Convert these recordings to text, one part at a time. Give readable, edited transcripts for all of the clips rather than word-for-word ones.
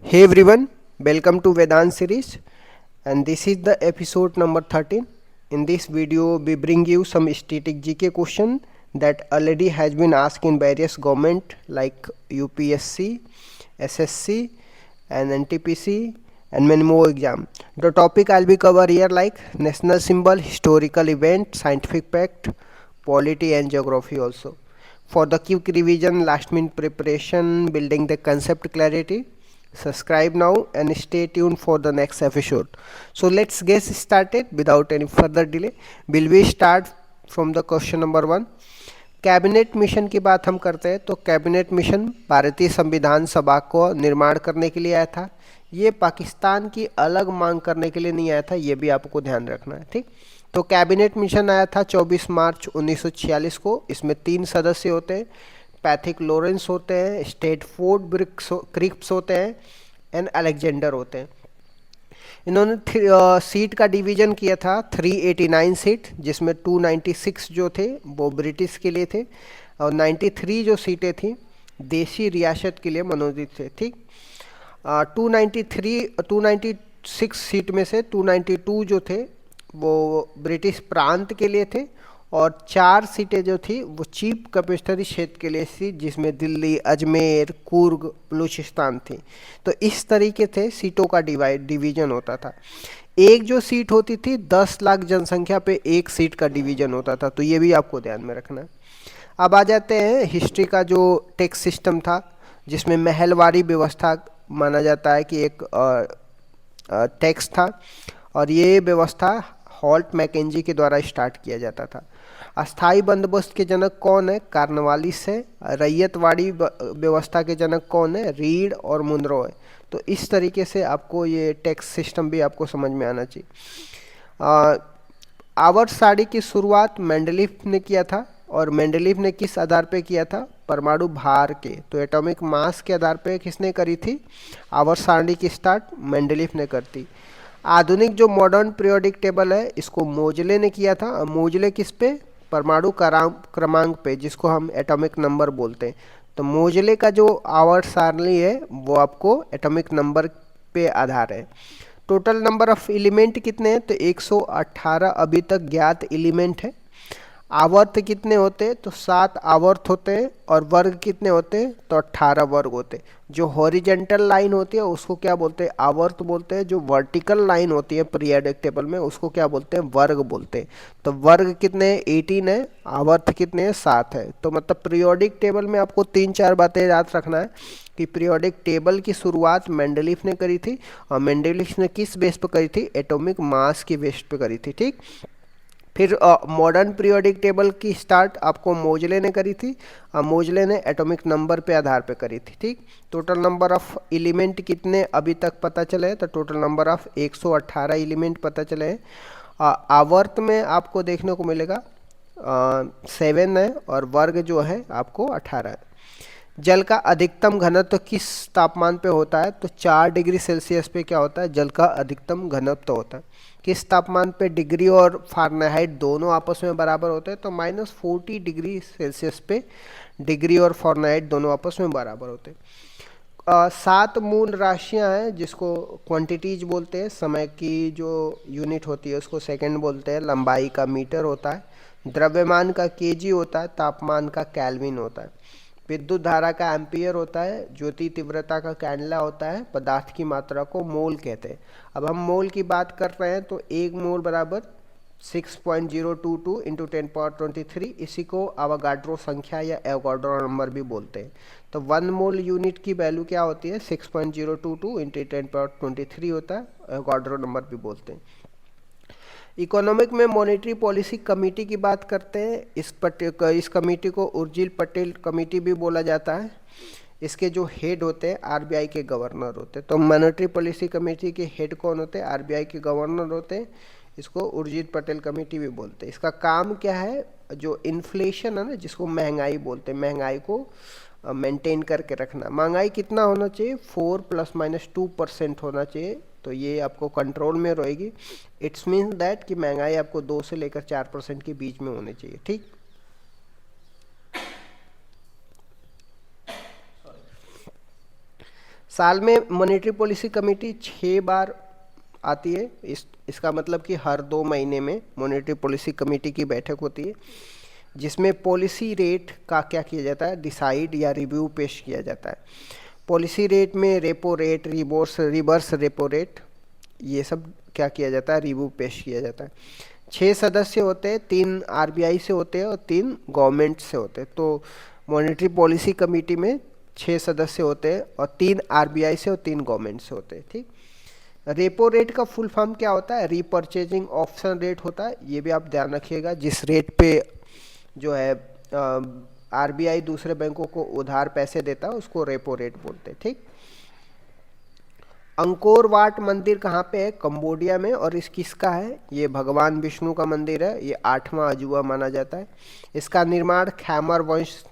Hey everyone, welcome to Vedant series, and this is the episode number 13. In this video, we bring you some static GK question that already has been asked in various government like UPSC, SSC, and NTPC, and many more exam. The topic I'll be cover here like national symbol, historical event, scientific fact, polity, and geography also. For the quick revision, last minute preparation, building the concept clarity. Subscribe now and stay tuned for the next episode. So let's get started without any further delay. Will we start from the question number 1? Cabinet mission की बात हम करते हैं तो cabinet mission भारतीय संविधान सभा को निर्माण करने के लिए आया था। ये पाकिस्तान की अलग मांग करने के लिए नहीं आया था, ये भी आपको ध्यान रखना है। ठीक, तो कैबिनेट मिशन आया था 24 मार्च 1946 को। इसमें 3 सदस्य होते हैं, पैथिक लॉरेंस होते हैं, स्टेटफोर्ड क्रिप्स होते हैं, एंड अलेक्जेंडर होते हैं। इन्होंने सीट का डिवीजन किया था 389 सीट, जिसमें 296 जो थे वो ब्रिटिश के लिए थे और 93 जो सीटें थी देशी रियासत के लिए मनोनीत थे। ठीक, 296 सीट में से 292 जो थे वो ब्रिटिश प्रांत के लिए थे और 4 सीटें जो थी वो चीफ कैपिटल क्षेत्र के लिए थी, जिसमें दिल्ली, अजमेर, कुर्ग, बलूचिस्तान थी। तो इस तरीके से सीटों का डिवीजन होता था। एक जो सीट होती थी 10 लाख जनसंख्या पे एक सीट का डिवीजन होता था, तो ये भी आपको ध्यान में रखना है। अब आ जाते हैं हिस्ट्री का जो टैक्स सिस्टम था, जिसमें महलवारी व्यवस्था माना जाता है कि एक टैक्स था, और ये व्यवस्था हॉल्ट मैकेंजी के द्वारा स्टार्ट किया जाता था। अस्थाई बंदोबस्त के जनक कौन है? कार्नवालिस है। रैयतवाड़ी व्यवस्था के जनक कौन है? रीड और मुनरो है। तो इस तरीके से आपको ये टैक्स सिस्टम भी आपको समझ में आना चाहिए। आवर्त सारणी की शुरुआत मेंडलीफ ने किया था, और मेंडलीफ ने किस आधार पे किया था? परमाणु भार के, तो एटॉमिक मास के आधार पे किसने करी थी आवर्त सारणी की स्टार्ट? मेंडलीफ ने कर थी। आधुनिक जो मॉडर्न पीरियोडिक टेबल है इसको मोजले ने किया था, और मोजले किस पे? परमाणु क्रमांक पे, जिसको हम एटॉमिक नंबर बोलते हैं। तो मोजले का जो आवर्त सारणी है वो आपको एटॉमिक नंबर पे आधार है। टोटल नंबर ऑफ एलिमेंट कितने हैं? तो 118 अभी तक ज्ञात एलिमेंट है। आवर्त कितने होते हैं? तो 7 आवर्त होते हैं। और वर्ग कितने होते हैं? तो 18 वर्ग होते हैं। जो हॉरिजेंटल लाइन होती है उसको क्या बोलते हैं? आवर्त बोलते हैं। जो वर्टिकल लाइन होती है पीरियोडिक टेबल में उसको क्या बोलते हैं? वर्ग बोलते हैं। तो वर्ग कितने हैं? 18 है। आवर्त कितने हैं? 7 है। तो मतलब पीरियोडिक टेबल में आपको 3-4 बातें याद रखना है कि पीरियोडिक टेबल की शुरुआत मेंडलीफ ने करी थी, और मेंडलीफ ने किस बेस पर करी थी? एटॉमिक मास की बेस पे करी थी। ठीक, फिर मॉडर्न पीरियोडिक टेबल की स्टार्ट आपको मोजले ने करी थी, मोजले ने एटॉमिक नंबर पे आधार पे करी थी। ठीक, टोटल नंबर ऑफ एलिमेंट कितने अभी तक पता चले हैं? तो टोटल नंबर ऑफ 118 एलिमेंट पता चले हैं। आवर्त में आपको देखने को मिलेगा 7 है, और वर्ग जो है आपको 18 है। जल का अधिकतम घनत्व किस तापमान पे होता है? तो 4 डिग्री सेल्सियस पे क्या होता है? जल का अधिकतम घनत्व होता है। किस तापमान पे? डिग्री और फारेनहाइट दोनों आपस में बराबर होते हैं, तो -40 डिग्री सेल्सियस पे डिग्री और फारेनहाइट दोनों आपस में बराबर होते हैं। 7 मूल राशियां हैं जिसको क्वांटिटीज बोलते हैं। समय की जो यूनिट होती है उसको सेकंड बोलते हैं। लंबाई का मीटर होता है। द्रव्यमान का केजी होता है। तापमान का केल्विन होता है। विद्युत धारा का एम्पियर होता है। ज्योति तीव्रता का कैंडला होता है। पदार्थ की मात्रा को मोल कहते हैं। अब हम मोल की बात कर रहे हैं तो 1 मोल बराबर 6.022 इंटू 10^23, इसी को अवोगाड्रो संख्या या एवोगाड्रो नंबर भी बोलते हैं। तो 1 मोल यूनिट की वैल्यू क्या होती है? 6.022 इंटू 10^23 होता है, एवोगाड्रो नंबर भी बोलते हैं। इकोनॉमिक में मॉनेटरी पॉलिसी कमेटी की बात करते हैं। इस कमेटी को उर्जिल पटेल कमेटी भी बोला जाता है। इसके जो हेड होते हैं आरबीआई के गवर्नर होते हैं। तो मॉनेटरी पॉलिसी कमेटी के हेड कौन होते हैं? आरबीआई के गवर्नर होते हैं। इसको उर्जित पटेल कमेटी भी बोलते हैं। इसका काम क्या है? जो इन्फ्लेशन है ना, जिसको महंगाई बोलते हैं, महंगाई को मेंटेन करके रखना। महंगाई कितना होना चाहिए? 4 ± 2% होना चाहिए, तो ये आपको कंट्रोल में रहेगी। इट्स मीन्स दैट कि महंगाई आपको 2 से लेकर 4% के बीच में होनी चाहिए। ठीक, साल में मॉनेटरी पॉलिसी कमेटी 6 बार आती है। इसका मतलब कि हर 2 महीने में मॉनेटरी पॉलिसी कमेटी की बैठक होती है, जिसमें पॉलिसी रेट का क्या किया जाता है, डिसाइड या रिव्यू पेश किया जाता है। पॉलिसी रेट में repo rate, reverse repo rate, ये सब क्या किया जाता है, रिव्यू पेश किया जाता है। 6 सदस्य होते हैं, 3 आरबीआई से होते हैं और 3 गवर्नमेंट से होते हैं। तो मॉनेटरी पॉलिसी कमेटी में 6 सदस्य होते हैं और 3 आरबीआई से और 3 गवर्नमेंट से होते हैं। ठीक। रेपो रेट का फुल फॉर्म क्या होता है, रीपर्चेजिंग ऑप्शन रेट होता है। ये भी आप ध्यान रखिएगा। जिस रेट पे जो है आरबीआई दूसरे बैंकों को उधार पैसे देता है उसको रेपो रेट बोलते हैं। ठीक। अंकोर वाट मंदिर कहाँ पे है, कंबोडिया में, और इस किसका है, ये भगवान विष्णु का मंदिर है। ये 8वां अजूबा माना जाता है। इसका निर्माण खैमर वंश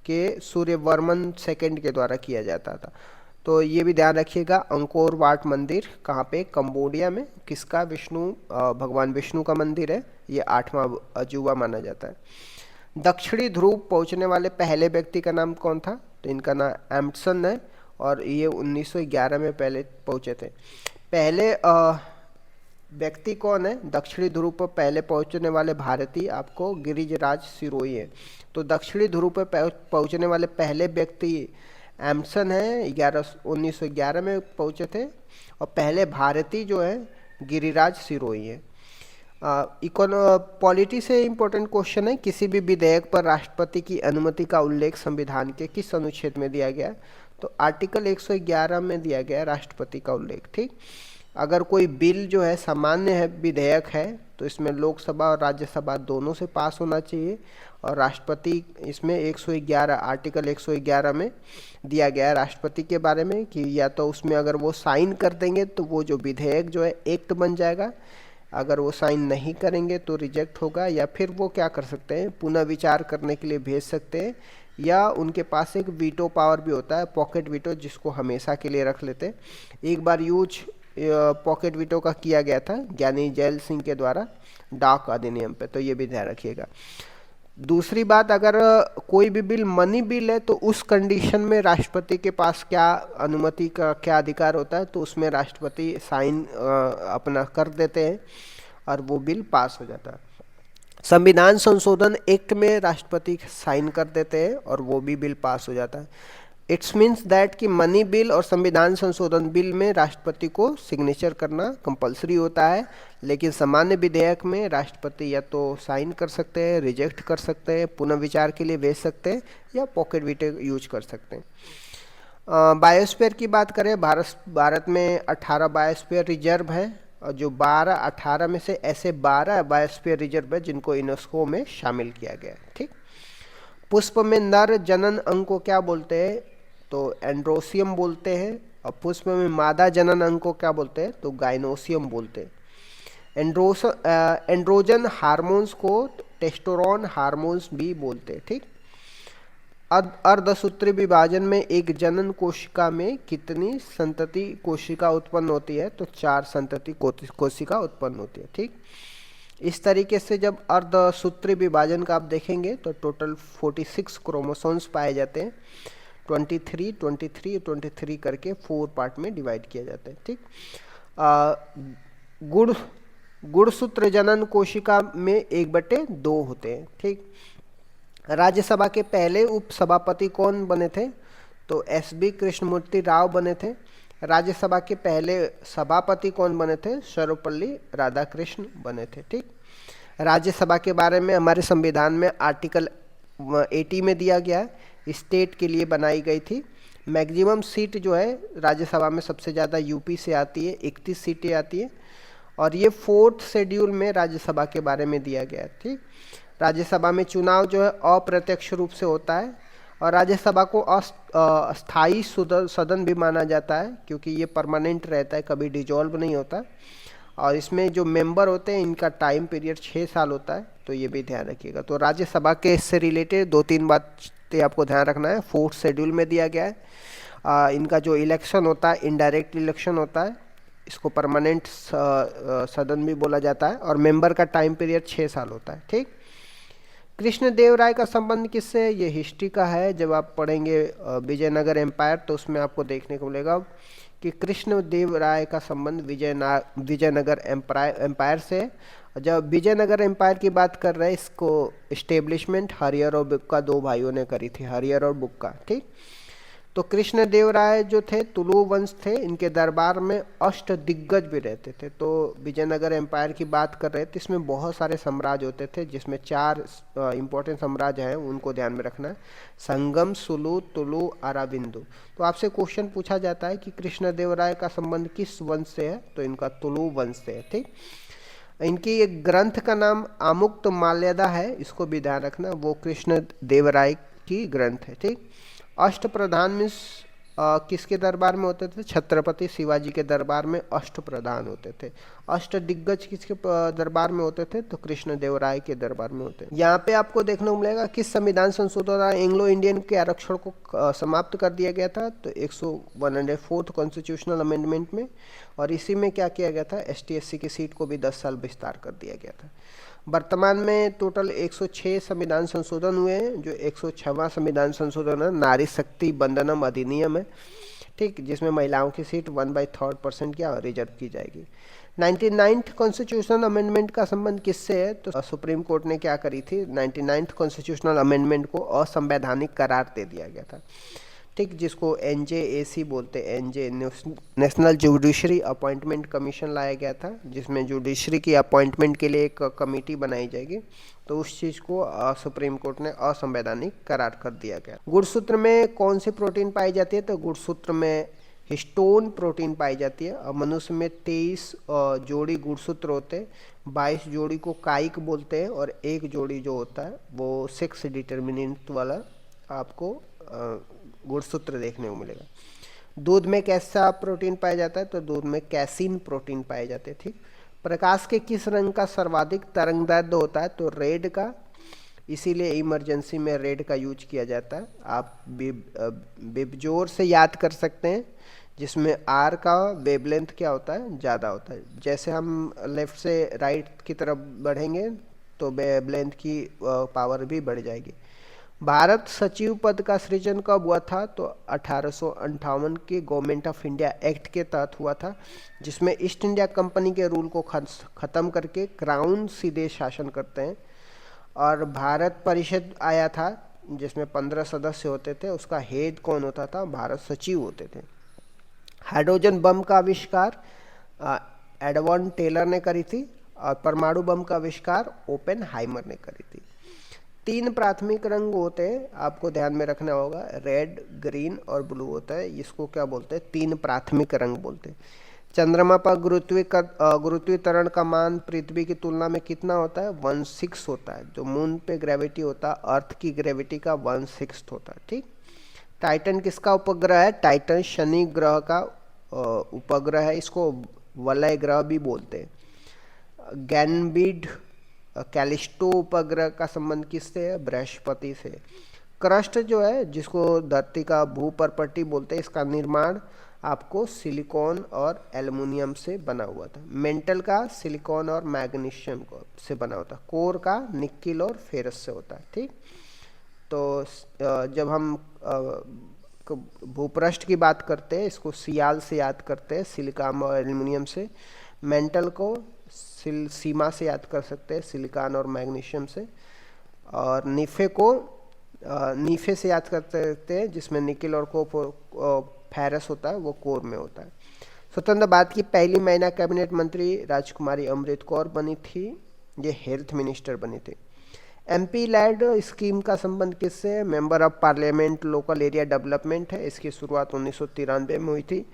के सूर्यवर्मन सेकंड के द्वारा किया जाता था। तो ये भी ध्यान रखिएगा। अंकोर वाट मंदिर कहाँ पे, कंबोडिया में। किसका, भगवान विष्णु का मंदिर है। ये 8वां अजूबा माना जाता है। दक्षिणी ध्रुव पहुंचने वाले पहले व्यक्ति का नाम कौन था, तो इनका नाम एम्पसन है और ये 1911 में पहले पहुंचे थे। पहले व्यक्ति कौन है, दक्षिणी ध्रुव पर पहले पहुंचने वाले भारतीय आपको गिरिराज सिरोही है। तो दक्षिणी ध्रुव पर पहुंचने वाले पहले व्यक्ति एम्पसन है, 1911 में पहुंचे थे। और पहले भारतीय जो है गिरिराज सिरोही है। पॉलिटी से इम्पोर्टेंट क्वेश्चन है, किसी भी विधेयक पर राष्ट्रपति की अनुमति का उल्लेख संविधान के किस अनुच्छेद में दिया गया, तो आर्टिकल 111 में दिया गया राष्ट्रपति का उल्लेख। ठीक। अगर कोई बिल जो है सामान्य है, विधेयक है, तो इसमें लोकसभा और राज्यसभा दोनों से पास होना चाहिए। और राष्ट्रपति इसमें 111 आर्टिकल 111 में दिया गया है राष्ट्रपति के बारे में कि या तो उसमें अगर वो साइन कर देंगे तो वो जो विधेयक जो है एक्ट बन जाएगा, अगर वो साइन नहीं करेंगे तो रिजेक्ट होगा, या फिर वो क्या कर सकते हैं, पुनः विचार करने के लिए भेज सकते हैं, या उनके पास एक वीटो पावर भी होता है, पॉकेट वीटो, जिसको हमेशा के लिए रख लेते हैं। एक बार यूज पॉकेट वीटो का किया गया था ज्ञानी जैल सिंह के द्वारा डाक अधिनियम पे, तो ये भी ध्यान रखिएगा। दूसरी बात, अगर कोई भी बिल मनी बिल है तो उस कंडीशन में राष्ट्रपति के पास क्या अनुमति का क्या अधिकार होता है, तो उसमें राष्ट्रपति साइन अपना कर देते हैं और वो बिल पास हो जाता है। संविधान संशोधन एक्ट में राष्ट्रपति साइन कर देते हैं और वो भी बिल पास हो जाता है। इट्स मीन्स दैट कि मनी बिल और संविधान संशोधन बिल में राष्ट्रपति को सिग्नेचर करना कंपलसरी होता है, लेकिन सामान्य विधेयक में राष्ट्रपति या तो साइन कर सकते हैं, रिजेक्ट कर सकते हैं, पुनः विचार के लिए भेज सकते हैं, या पॉकेट वीटो यूज कर सकते हैं। बायोस्फीयर की बात करें, भारत में 18 बायोस्फीयर रिजर्व है, और जो 18 में से ऐसे 12 बायोस्फीयर रिजर्व है जिनको यूनेस्को में शामिल किया गया है। ठीक। पुष्प में नर जनन अंग को क्या बोलते हैं, तो एंड्रोसियम बोलते हैं। और पुष्प में मादा जनन अंग को क्या बोलते हैं, तो गाइनोसियम बोलते हैं। एंड्रोजन हार्मोन्स को टेस्टोरॉन हार्मोन्स भी बोलते हैं। ठीक। अर्धसूत्री विभाजन में एक जनन कोशिका में कितनी संतति कोशिका उत्पन्न होती है, तो 4 संतति कोशिका उत्पन्न होती है। ठीक। इस तरीके से जब अर्धसूत्री विभाजन का आप देखेंगे तो टोटल 46 क्रोमोसोम्स पाए जाते हैं। 23, 23, 23 करके 4 पार्ट में डिवाइड किया जाता है। ठीक। गुणसूत्र जनन कोशिका में 1/2 होते हैं। ठीक। राज्यसभा के पहले उपसभापति कौन बने थे, तो एस.बी. कृष्णमूर्ति राव बने थे। राज्यसभा के पहले सभापति कौन बने थे, सर्वपल्ली राधाकृष्ण बने थे। ठीक। राज्यसभा के बारे में हमारे संविधान में आर्टिकल 80 में दिया गया है, स्टेट के लिए बनाई गई थी। मैक्सिमम सीट जो है राज्यसभा में सबसे ज़्यादा यूपी से आती है, 31 सीटें आती है। और ये 4th शेड्यूल में राज्यसभा के बारे में दिया गया है। ठीक। राज्यसभा में चुनाव जो है अप्रत्यक्ष रूप से होता है, और राज्यसभा को अस्थायी सदन भी माना जाता है क्योंकि ये परमानेंट रहता है, कभी डिजॉल्व नहीं होता। और इसमें जो मेंबर होते हैं इनका टाइम पीरियड 6 साल होता है, तो ये भी ध्यान रखिएगा। तो राज्यसभा के इससे रिलेटेड 2-3 बातें आपको ध्यान रखना है। 4th शेड्यूल में दिया गया है। इनका जो इलेक्शन होता है इनडायरेक्ट इलेक्शन होता है, इसको परमानेंट सदन भी बोला जाता है, और मेंबर का टाइम पीरियड 6 साल होता है। ठीक। कृष्णदेव राय का संबंध किससे है? ये हिस्ट्री का है। जब आप पढ़ेंगे विजयनगर एम्पायर तो उसमें आपको देखने को मिलेगा कि कृष्णदेव राय का संबंध विजयनगर एम्पायर से है। जब विजयनगर एम्पायर की बात कर रहे हैं, इसको इस्टेब्लिशमेंट हरिहर और बुक्का दो भाइयों ने करी थी, हरिहर और बुक्का। ठीक। तो कृष्णदेव राय जो थे तुलु वंश थे, इनके दरबार में अष्ट दिग्गज भी रहते थे। तो विजयनगर एम्पायर की बात कर रहे थे, इसमें बहुत सारे साम्राज्य होते थे, जिसमें चार इंपॉर्टेंट साम्राज्य हैं, उनको ध्यान में रखना है। संगम, सुलु, तुलु, अराबिंदु। तो आपसे क्वेश्चन पूछा जाता है कि कृष्णदेव राय का संबंध किस वंश से है, तो इनका तुलु वंश से है। ठीक। इनकी एक ग्रंथ का नाम आमुक्त माल्यदा है, इसको भी ध्यान रखना, वो कृष्णदेव राय की ग्रंथ है। ठीक। अष्ट प्रधान में किसके दरबार में होते थे? छत्रपति शिवाजी के दरबार में अष्ट प्रधान होते थे। अष्ट दिग्गज किसके दरबार में होते थे? तो कृष्णदेव राय के दरबार में होते हैं। यहाँ पे आपको देखने को मिलेगा किस संविधान संशोधन द्वारा एंग्लो इंडियन के आरक्षण को समाप्त कर दिया गया था? तो 104th कॉन्स्टिट्यूशनल अमेंडमेंट में। और इसी में क्या किया गया था? ST SC की सीट को भी 10 साल विस्तार कर दिया गया था। वर्तमान में टोटल 106 संविधान संशोधन हुए हैं। जो 106वां संविधान संशोधन है नारी शक्ति बंधनम अधिनियम है। ठीक। जिसमें महिलाओं की सीट 1/3% क्या रिजर्व की जाएगी। 99th कॉन्स्टिट्यूशनल अमेंडमेंट का संबंध किससे है? तो सुप्रीम कोर्ट ने क्या करी थी? 99th कॉन्स्टिट्यूशनल अमेंडमेंट को असंवैधानिक करार दे दिया गया था। ठीक। जिसको NJAC बोलते हैं, NJ national judiciary appointment commission लाया गया था, जिसमें जुडिशरी की अपॉइंटमेंट के लिए एक कमेटी बनाई जाएगी। तो उस चीज़ को सुप्रीम कोर्ट ने असंवैधानिक करार कर दिया गया। गुणसूत्र में कौन सी प्रोटीन पाई जाती है? तो गुणसूत्र में हिस्टोन प्रोटीन पाई जाती है। और मनुष्य में 23 जोड़ी गुणसूत्र होते हैं। 22 जोड़ी को कायिक बोलते हैं, और एक जोड़ी जो होता है वो सेक्स डिटर्मिनेंट वाला आपको गुणसूत्र देखने को मिलेगा। दूध में कैसा प्रोटीन पाया जाता है? तो दूध में कैसीन प्रोटीन पाए जाते हैं। ठीक। प्रकाश के किस रंग का सर्वाधिक तरंगदैर्ध्य होता है? तो रेड का। इसीलिए इमरजेंसी में रेड का यूज किया जाता है। आप बेबजोर से याद कर सकते हैं, जिसमें आर का वेवलेंथ क्या होता है? ज़्यादा होता है। जैसे हम लेफ्ट से राइट की तरफ बढ़ेंगे तो वेवलेंथ की पावर भी बढ़ जाएगी। भारत सचिव पद का सृजन कब हुआ था? तो 1858 के गवर्नमेंट ऑफ इंडिया एक्ट के तहत हुआ था, जिसमें ईस्ट इंडिया कंपनी के रूल को ख़त्म करके क्राउन सीधे शासन करते हैं। और भारत परिषद आया था, जिसमें 15 सदस्य होते थे। उसका हेड कौन होता था? भारत सचिव होते थे। हाइड्रोजन बम का आविष्कार एडवर्ड टेलर ने करी थी, और परमाणु बम का आविष्कार ओपेनहाइमर ने करी थी। 3 प्राथमिक रंग होते हैं, आपको ध्यान में रखना होगा, रेड, ग्रीन और ब्लू होता है। इसको क्या बोलते हैं? 3 प्राथमिक रंग बोलते हैं। चंद्रमा पर गुरुत्वीकरण का मान पृथ्वी की तुलना में कितना होता है? 1/6 होता है। जो मून पे ग्रेविटी होता है, अर्थ की ग्रेविटी का 1/6 होता है। ठीक। टाइटन किसका उपग्रह है? टाइटन शनि ग्रह का उपग्रह है। इसको वलय ग्रह भी बोलते हैं। गैनबीड कैलिस्टो उपग्रह का संबंध किससे है? बृहस्पति से। क्रस्ट जो है, जिसको धरती का भूपर्पटी बोलते हैं, इसका निर्माण आपको सिलिकॉन और एल्युमिनियम से बना हुआ था। मेंटल का सिलिकॉन और मैग्नीशियम से बना होता है। कोर का निकिल और फेरस से होता है। ठीक। तो जब हम भूपृष्ठ की बात करते हैं, इसको सियाल से याद करते हैं, सिलिकॉन और एल्युमिनियम से। मेंटल को सीमा से याद कर सकते हैं, सिलिकॉन और मैग्नीशियम से। और नीफे को नीफे से याद कर सकते हैं, जिसमें निकिल और फेरस होता है, वो कोर में होता है। स्वतंत्र भारत की पहली महिला कैबिनेट मंत्री राजकुमारी अमृत कौर बनी थी। ये हेल्थ मिनिस्टर बनी थी। MP लैड स्कीम का संबंध किससे है? Member of parliament local area development है। इसकी शुरुआत 1993 में हुई थी।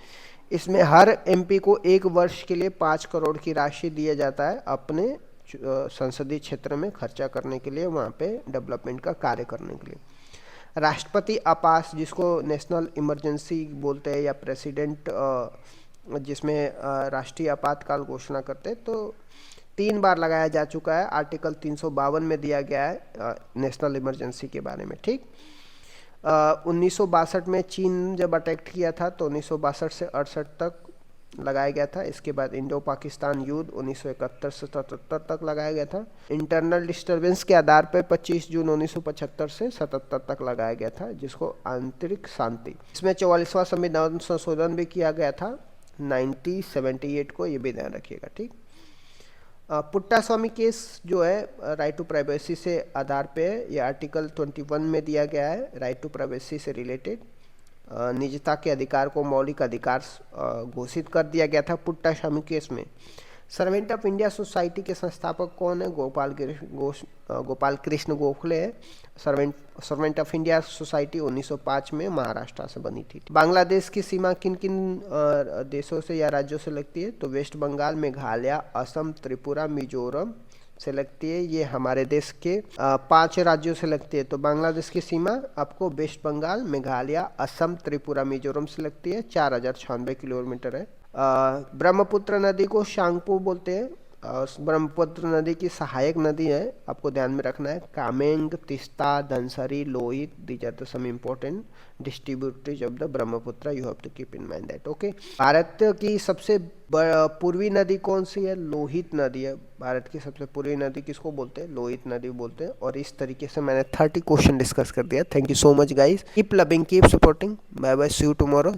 इसमें हर MP को 1 वर्ष के लिए 5 करोड़ की राशि दिया जाता है, अपने संसदीय क्षेत्र में खर्चा करने के लिए, वहाँ पे डेवलपमेंट का कार्य करने के लिए। राष्ट्रपति आपास, जिसको नेशनल इमरजेंसी बोलते हैं, या प्रेसिडेंट, जिसमें राष्ट्रीय आपातकाल घोषणा करते हैं, तो 3 बार लगाया जा चुका है। आर्टिकल 352 में दिया गया है नेशनल इमरजेंसी के बारे में। ठीक। 1962 में चीन जब अटैक किया था, तो 1962 से 68 तक लगाया गया था। इसके बाद इंडो पाकिस्तान युद्ध 1971 से 77 तक लगाया गया था। इंटरनल डिस्टरबेंस के आधार पर 25 जून 1975 से 77 तक लगाया गया था, जिसको आंतरिक शांति। इसमें 44वां संविधान संशोधन भी किया गया था 1978 को, ये भी ध्यान रखिएगा, ठीक। पुट्टा स्वामी केस जो है राइट टू प्राइवेसी से आधार पे है। ये आर्टिकल 21 में दिया गया है, राइट टू प्राइवेसी से रिलेटेड निजता के अधिकार को मौलिक अधिकार घोषित कर दिया गया था पुट्टा स्वामी केस में। सर्वेंट ऑफ इंडिया सोसाइटी के संस्थापक कौन है? गोपाल कृष्ण गोखले है। सर्वेंट ऑफ इंडिया सोसाइटी 1905 में महाराष्ट्र से बनी थी। बांग्लादेश की सीमा किन किन देशों से या राज्यों से लगती है? तो वेस्ट बंगाल, मेघालय, असम, त्रिपुरा, मिजोरम से लगती है। ये हमारे देश के 5 राज्यों से लगती है। तो बांग्लादेश की सीमा आपको वेस्ट बंगाल, मेघालय, असम, त्रिपुरा, मिजोरम से लगती है। 4096 किलोमीटर है। ब्रह्मपुत्र नदी को शांगपू बोलते हैं। ब्रह्मपुत्र नदी की सहायक नदी है, आपको ध्यान में रखना है, Kameng, Teesta, Dhansiri, Lohit. These are the some important distributaries of the Brahmaputra, you have to keep in mind that, okay. Bharat की सबसे पूर्वी नदी कौन सी है? लोहित नदी है। भारत की सबसे पूर्वी नदी किसको बोलते हैं? लोहित नदी बोलते हैं। और इस तरीके से मैंने 30 क्वेश्चन डिस्कस कर दिया। Thank you so much guys, keep loving, keep supporting, bye bye, see you tomorrow.